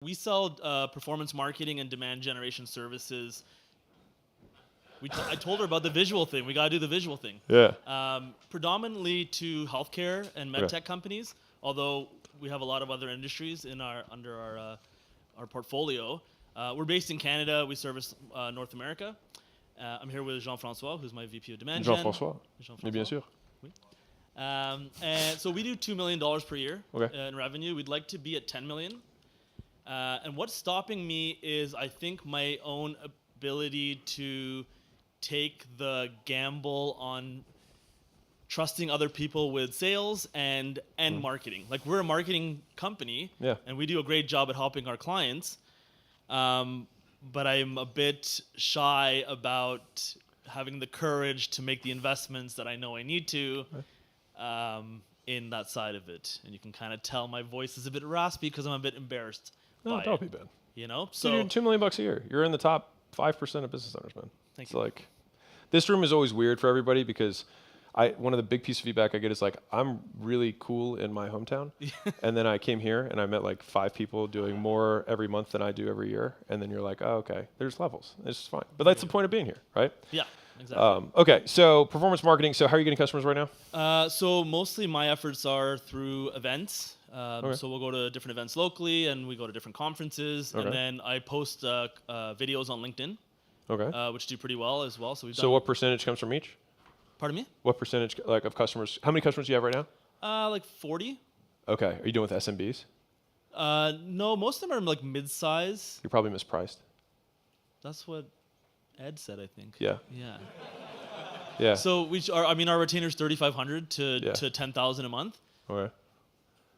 We sell performance marketing and demand generation services. I told her about the visual thing. We got to do the visual thing. Yeah. Predominantly to healthcare and med Okay. tech companies, although we have a lot of other industries under our portfolio. We're based in Canada. We service North America. I'm here with Jean-François, who's my VP of Demand Gen. Jean-François. Mais bien sûr. Oui. And so we do $2 million per year Okay. in revenue. We'd like to be at 10 million. And what's stopping me is, I think, my own ability to take the gamble on trusting other people with sales and marketing. Like, we're a marketing company, Yeah. and we do a great job at helping our clients. But I'm a bit shy about having the courage to make the investments that I know I need to in that side of it. And you can kind of tell my voice is a bit raspy because I'm a bit embarrassed. No, don't be bad. You know, So so you're $2 million a year. You're in the top 5% of business owners, man. Thank It's you. like, this room is always weird for everybody because one of the big pieces of feedback I get is like, I'm really cool in my hometown. And then I came here and I met like 5 people doing more every month than I do every year. And then you're like, oh, okay, there's levels. It's fine. But that's the point of being here, right? yeah, exactly. Okay, so performance marketing. So how are you getting customers right now? So mostly my efforts are through events. Okay. So we'll go to different events locally, and we go to different conferences, Okay. and then I post videos on LinkedIn, Okay. which do pretty well as well. So we've So done. what percentage comes from each? Pardon me? What percentage like of customers? How many customers do you have right now? Like 40. Okay. Are you doing with SMBs? No, most of them are like mid-size. You're probably mispriced. That's what Ed said, I think. Yeah. Yeah. Yeah. So our retainer's 3,500 Yeah. to 10,000 a month. Okay.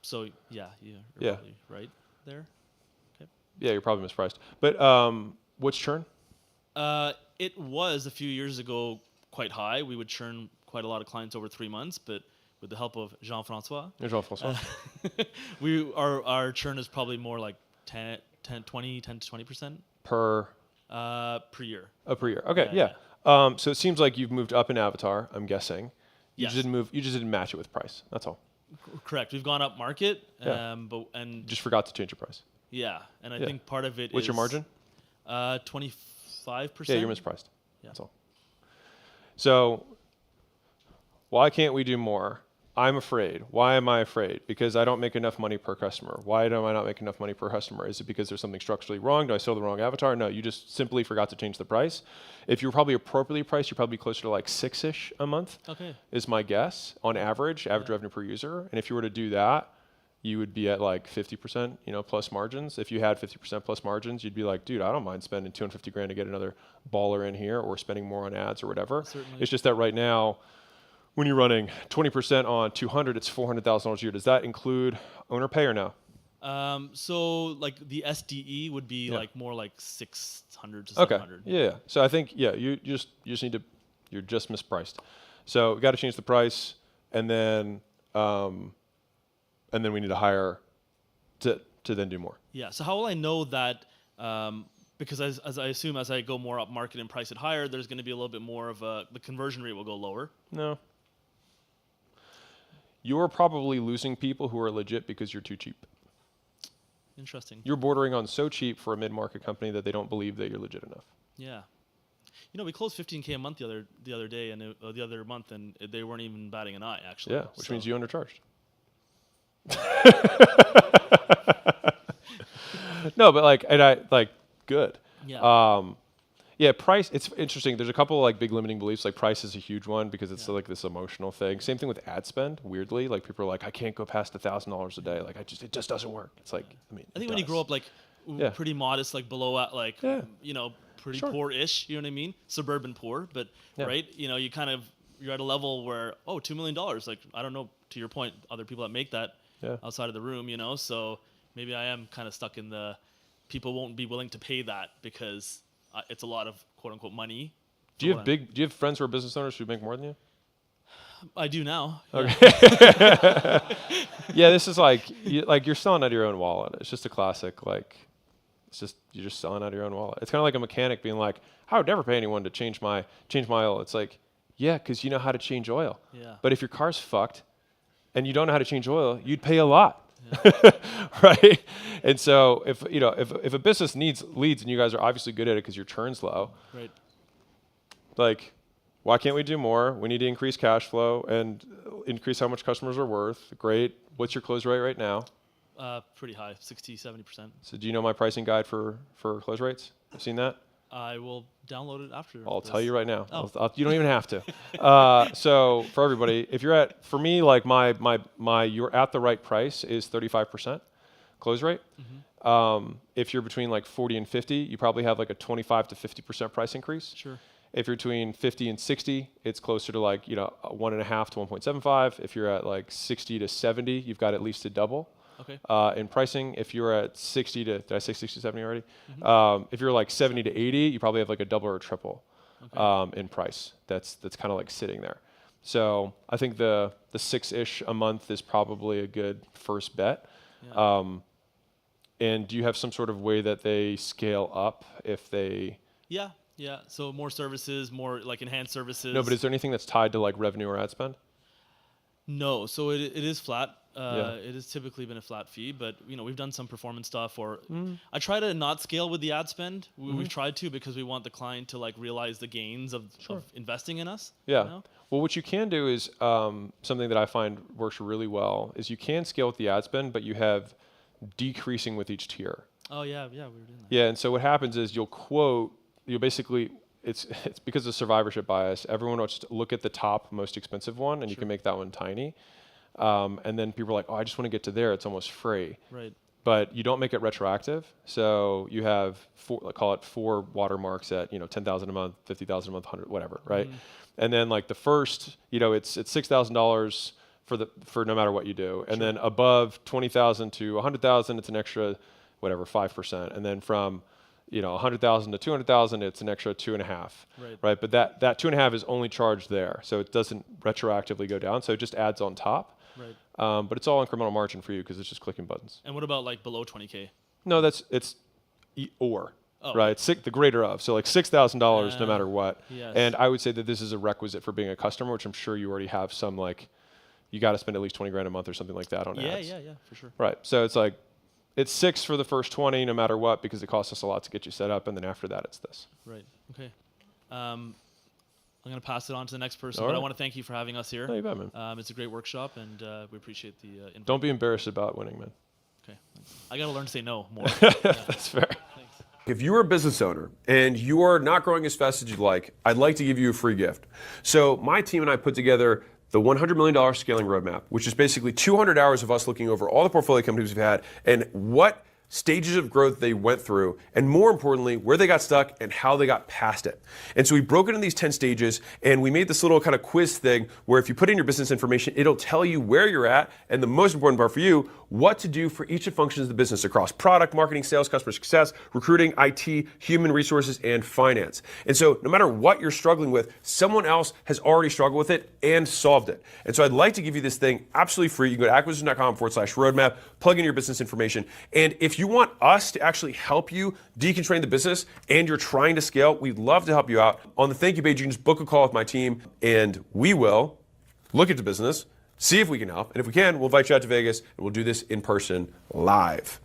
So you're Yeah. probably right there. Okay. Yeah, you're probably mispriced. But what's churn? It was a few years ago quite high. We would churn quite a lot of clients over 3 months, but with the help of Jean-François, Jean-François. our churn is probably more like 10 to 20% Per year. per year. Okay. Yeah, Yeah. So it seems like you've moved up in Avatar. I'm guessing. You Yes. just didn't move. You just didn't match it with price. That's all. Correct. We've gone up market, Yeah. and Just forgot to change your price. yeah, and I Yeah. think part of it What's is your margin? 25%. Yeah, you're mispriced. Yeah. That's all. So why can't we do more? I'm afraid. Why am I afraid? Because I don't make enough money per customer. Why do I not make enough money per customer? Is it because there's something structurally wrong? Do I sell the wrong avatar? No, you just simply forgot to change the price. If you're probably appropriately priced, you're probably closer to like 6-ish a month. Okay. Is my guess on average revenue per user. And if you were to do that, you would be at like 50%, plus margins. If you had 50% plus margins, you'd be like, dude, I don't mind spending 250 grand to get another baller in here, or spending more on ads or whatever. Certainly. It's just that right now, when you're running 20% on 200, it's $400,000 a year. Does that include owner pay or no? So like the SDE would be Yeah. like more like 600 to Okay. 700. Yeah. So I think you just need to, you're just mispriced. So we got to change the price, and then we need to hire to then do more. Yeah. So how will I know that? Because as I assume, as I go more up market and price it higher, there's going to be a little bit more of the conversion rate will go lower. No. You're probably losing people who are legit because you're too cheap. Interesting. You're bordering on so cheap for a mid-market company that they don't believe that you're legit enough. Yeah. We closed 15K a month the other day and the other month, and they weren't even batting an eye actually. Yeah, which means you undercharged. No, but good. Yeah. Yeah, price, it's interesting. There's a couple of like big limiting beliefs. Like price is a huge one because it's Yeah. like this emotional thing. Same thing with ad spend, weirdly. Like people are like, I can't go past $1,000 a day. Like it just doesn't work. It's like, I it think when you does. grow up like Yeah. pretty modest, like below Yeah. Pretty Sure. poor-ish, you know what I mean? Suburban poor, but Yeah. right, you're at a level where $2 million. Like, I don't know, to your point, other people that make that Yeah. outside of the room, so maybe I am kind of stuck in the people won't be willing to pay that because it's a lot of quote unquote money. Do you have friends who are business owners who make more than you? I do now. Okay. Yeah, this is like you're selling out of your own wallet. It's just a classic, you're just selling out of your own wallet. It's kind of like a mechanic being like, I would never pay anyone to change my oil. It's like, yeah, because you know how to change oil. Yeah. But if your car's fucked and you don't know how to change oil, you'd pay a lot. Yeah. right? And so if a business needs leads and you guys are obviously good at it because your churn's low, Right. like, why can't we do more? We need to increase cash flow and increase how much customers are worth. Great. What's your close rate right now? Pretty high, 60, 70%. So do you know my pricing guide for close rates? I've seen that. I will download it after. I'll this. tell you right now. Oh. You don't even have to. So for everybody, if you're for me, like my you're at the right price is 35% close rate. If you're between like 40 and 50, you probably have like a 25 to 50% price increase. Sure. If you're between 50 and 60, it's closer to like 1.5 to 1.75. If you're at like 60 to 70, you've got at least a double. Okay. In pricing, if you're at 60 to, did I say 60 to 70 already? If you're like 70 to 80, you probably have like a double or a triple in price. That's kind of like sitting there. So I think the 6-ish a month is probably a good first bet. Yeah. And do you have some sort of way that they scale up if they? Yeah. So more services, more like enhanced services. No, but is there anything that's tied to like revenue or ad spend? No. So it is flat. Yeah. It has typically been a flat fee, but we've done some performance stuff. Or I try to not scale with the ad spend. We've tried to because we want the client to like realize the gains of investing in us. Yeah. Well, what you can do is something that I find works really well is you can scale with the ad spend, but you have decreasing with each tier. Oh yeah, we were doing that. Yeah, and so what happens is you'll basically it's because of survivorship bias. Everyone will just look at the top most expensive one, and you can make that one tiny. And then people are like, oh, I just want to get to there. It's almost free. Right. But you don't make it retroactive. So you have call it 4 watermarks at $10,000 a month, $50,000 a month, 100, whatever, right? And then like the first, it's $6,000 for no matter what you do. And then above 20,000 to 100,000, it's an extra, whatever, 5%. And then from 100,000 to 200,000, it's an extra 2.5. Right. But that 2.5 is only charged there, so it doesn't retroactively go down. So it just adds on top. Right. But it's all incremental margin for you because it's just clicking buttons. And what about like below 20K? No, it's or. Oh. Right, the greater of. So like $6,000 no matter what. Yes. And I would say that this is a requisite for being a customer, which I'm sure you already have some like, you got to spend at least 20 grand a month or something like that on ads. Yeah, for sure. Right. So it's like, it's 6 for the first 20 no matter what because it costs us a lot to get you set up, and then after that it's this. Right. Okay. I'm going to pass it on to the next person, All but I right. want to thank you for having us here. No, you bet, man. It's a great workshop, and we appreciate the invite. Don't be embarrassed about winning, man. Okay. I got to learn to say no more. That's fair. Thanks. If you are a business owner and you are not growing as fast as you'd like, I'd like to give you a free gift. So my team and I put together the $100 million scaling roadmap, which is basically 200 hours of us looking over all the portfolio companies we've had and what stages of growth they went through, and more importantly, where they got stuck and how they got past it. And so we broke it into these 10 stages, and we made this little kind of quiz thing where if you put in your business information, it'll tell you where you're at, and the most important part for you, what to do for each of the functions of the business across product, marketing, sales, customer success, recruiting, IT, human resources, and finance. And so no matter what you're struggling with, someone else has already struggled with it and solved it. And so I'd like to give you this thing absolutely free. You can go to acquisition.com/roadmap, plug in your business information, and if you want us to actually help you deconstrain the business and you're trying to scale, we'd love to help you out. On the thank you page, you can just book a call with my team, and we will look at the business, see if we can help, and if we can, we'll invite you out to Vegas, and we'll do this in person live.